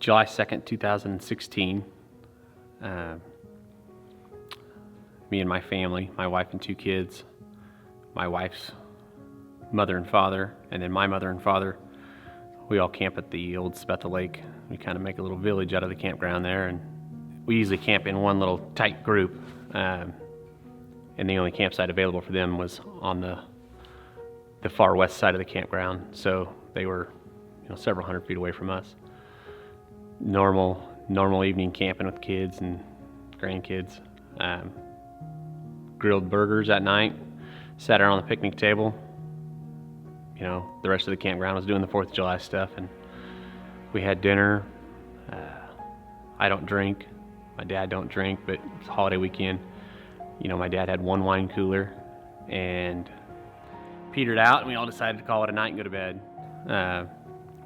July 2nd, 2016. Me and my family, my wife and 2 kids, my wife's mother and father, and then my mother and father, we all camp at the old Spetha Lake. We kind of make a little village out of the campground there, and we usually camp in one little tight group, and the only campsite available for them was on the far west side of the campground, so they were several hundred feet away from us. Normal evening camping with kids and grandkids. Grilled burgers at night, sat around the picnic table. The rest of the campground was doing the 4th of July stuff, and we had dinner. I don't drink, my dad don't drink, but it's a holiday weekend. My dad had 1 wine cooler and petered out, and we all decided to call it a night and go to bed.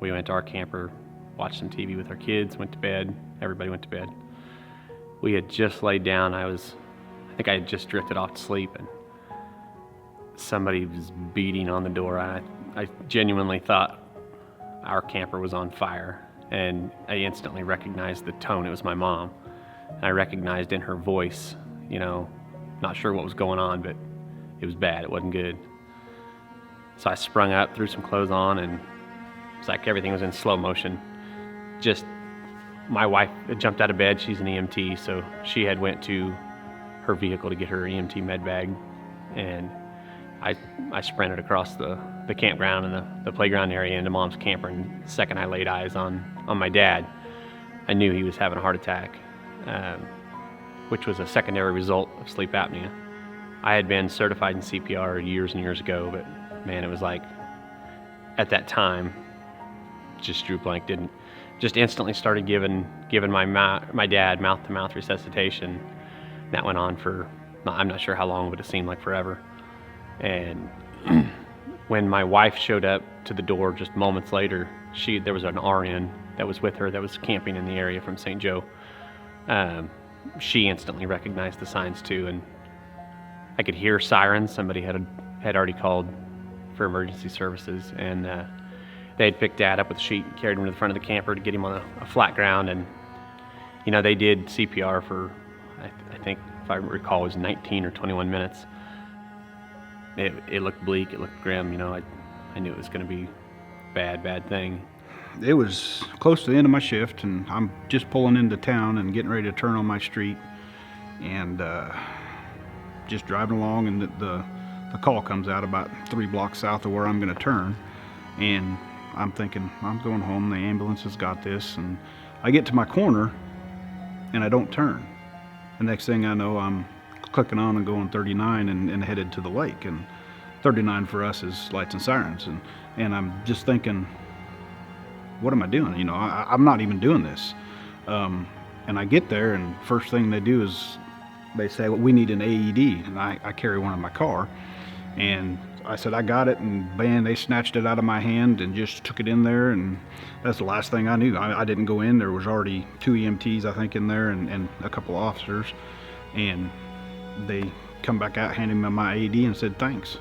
We went to our camper, watched some TV with our kids, went to bed. Everybody went to bed. We had just laid down. I think I had just drifted off to sleep, and somebody was beating on the door. I genuinely thought our camper was on fire, and I instantly recognized the tone. It was my mom. And I recognized in her voice, not sure what was going on, but it was bad. It wasn't good. So I sprung up, threw some clothes on, and it's like everything was in slow motion. Just, my wife had jumped out of bed. She's an EMT, so she had went to her vehicle to get her EMT med bag, and I sprinted across the campground and the playground area into Mom's camper, and the second I laid eyes on my dad, I knew he was having a heart attack, which was a secondary result of sleep apnea. I had been certified in CPR years and years ago, but man, it was like, at that time, just drew blank, just instantly started giving my dad mouth-to-mouth resuscitation. That went on for, I'm not sure how long, but it seemed like forever. And when my wife showed up to the door just moments later, there was an RN that was with her that was camping in the area from St. Joe. She instantly recognized the signs too, and I could hear sirens. Somebody had already called for emergency services, and they had picked Dad up with a sheet and carried him to the front of the camper to get him on a flat ground. And they did CPR for, I think, if I recall, it was 19 or 21 minutes. It looked bleak, it looked grim. I knew it was going to be a bad thing. It was close to the end of my shift, and I'm just pulling into town and getting ready to turn on my street, and just driving along, and the call comes out about 3 blocks south of where I'm going to turn, and I'm thinking, I'm going home, the ambulance has got this, and I get to my corner, and I don't turn. The next thing I know, I'm clicking on and going 39 and headed to the lake, and 39 for us is lights and sirens, and I'm just thinking, what am I doing? I'm not even doing this. And I get there, and first thing they do is they say, well, we need an AED, and I carry one in my car, and I said, I got it, and bam, they snatched it out of my hand and just took it in there, and that's the last thing I knew. I didn't go in. There was already 2 EMTs, I think, in there, and a couple of officers, and they come back out, handed me my AED, and said, thanks.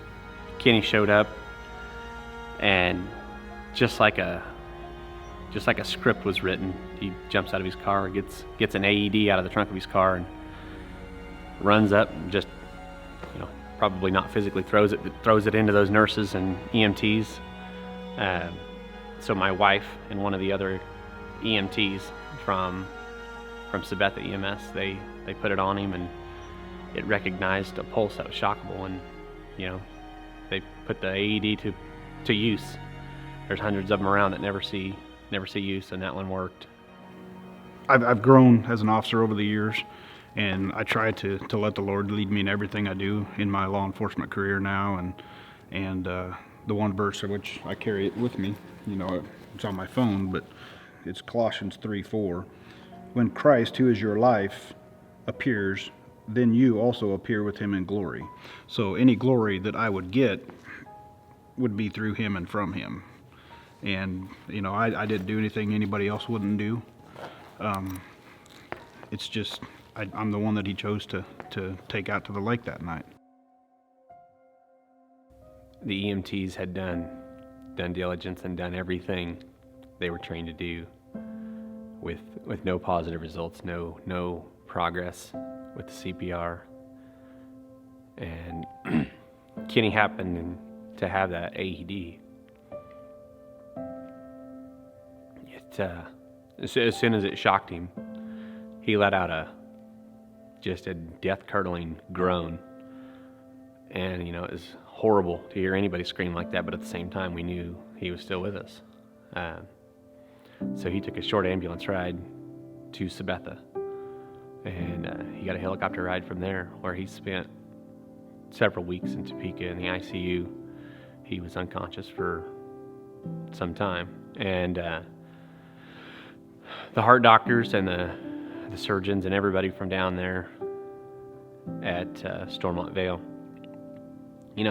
Kenny showed up, and just like a script was written, he jumps out of his car, gets an AED out of the trunk of his car, and runs up and just, probably not physically throws it into those nurses and EMTs. So my wife and one of the other EMTs from Sabetha EMS, they put it on him, and it recognized a pulse that was shockable, and they put the AED to use. There's hundreds of them around that never see use, and that one worked. I've grown as an officer over the years, and I try to let the Lord lead me in everything I do in my law enforcement career now, and the one verse of which I carry it with me, it's on my phone, but it's Colossians 3:4. When Christ, who is your life, appears, then you also appear with him in glory. So any glory that I would get would be through him and from him. And, I didn't do anything anybody else wouldn't do. It's just, I'm the one that he chose to take out to the lake that night. The EMTs had done diligence and done everything they were trained to do. with no positive results, no progress with the CPR. And Kenny happened to have that AED. As soon as it shocked him, he let out just a death-curdling groan. And, it was horrible to hear anybody scream like that, but at the same time, we knew he was still with us. So he took a short ambulance ride to Sabetha, and he got a helicopter ride from there, where he spent several weeks in Topeka in the ICU. He was unconscious for some time, and the heart doctors and the surgeons and everybody from down there at Stormont Vale,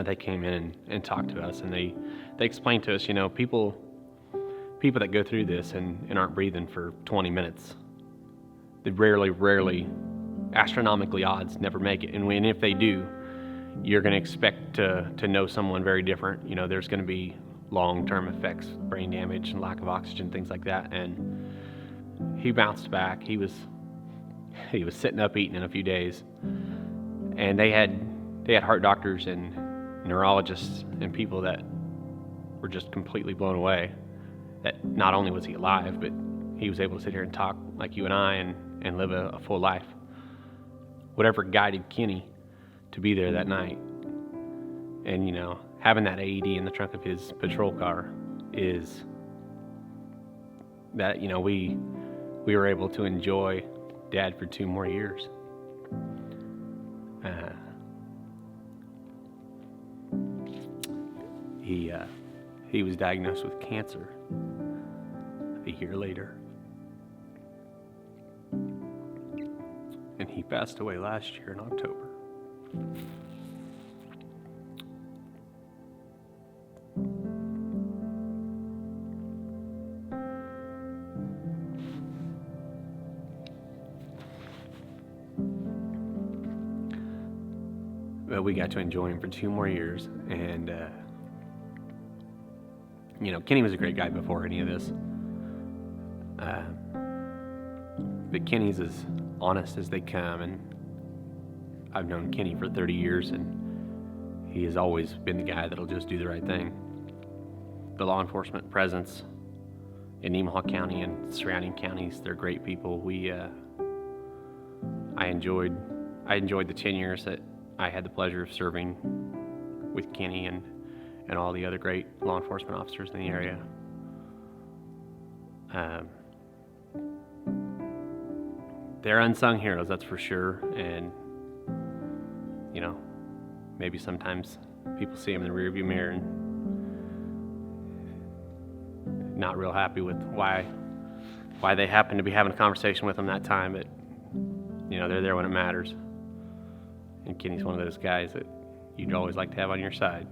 they came in and talked to us, and they explained to us, people that go through this and aren't breathing for 20 minutes, they rarely, astronomically odds, never make it. And if they do, you're going to expect to know someone very different. There's going to be long-term effects, brain damage and lack of oxygen, things like that. And he bounced back. He was sitting up eating in a few days. And they had heart doctors and neurologists and people that were just completely blown away that not only was he alive, but he was able to sit here and talk like you and I and live a full life. Whatever guided Kenny to be there that night, and having that AED in the trunk of his patrol car, is that we were able to enjoy Dad for 2 more years. He was diagnosed with cancer a year later, and he passed away last year in October. But we got to enjoy him for 2 more years, and Kenny was a great guy before any of this. But Kenny's as honest as they come, and I've known Kenny for 30 years, and he has always been the guy that'll just do the right thing. The law enforcement presence in Nemaha County and surrounding counties, they're great people. I enjoyed the 10 years that I had the pleasure of serving with Kenny and all the other great law enforcement officers in the area. They're unsung heroes, that's for sure. And maybe sometimes people see them in the rearview mirror and not real happy with why they happen to be having a conversation with them that time. But they're there when it matters. And Kenny's one of those guys that you'd always like to have on your side.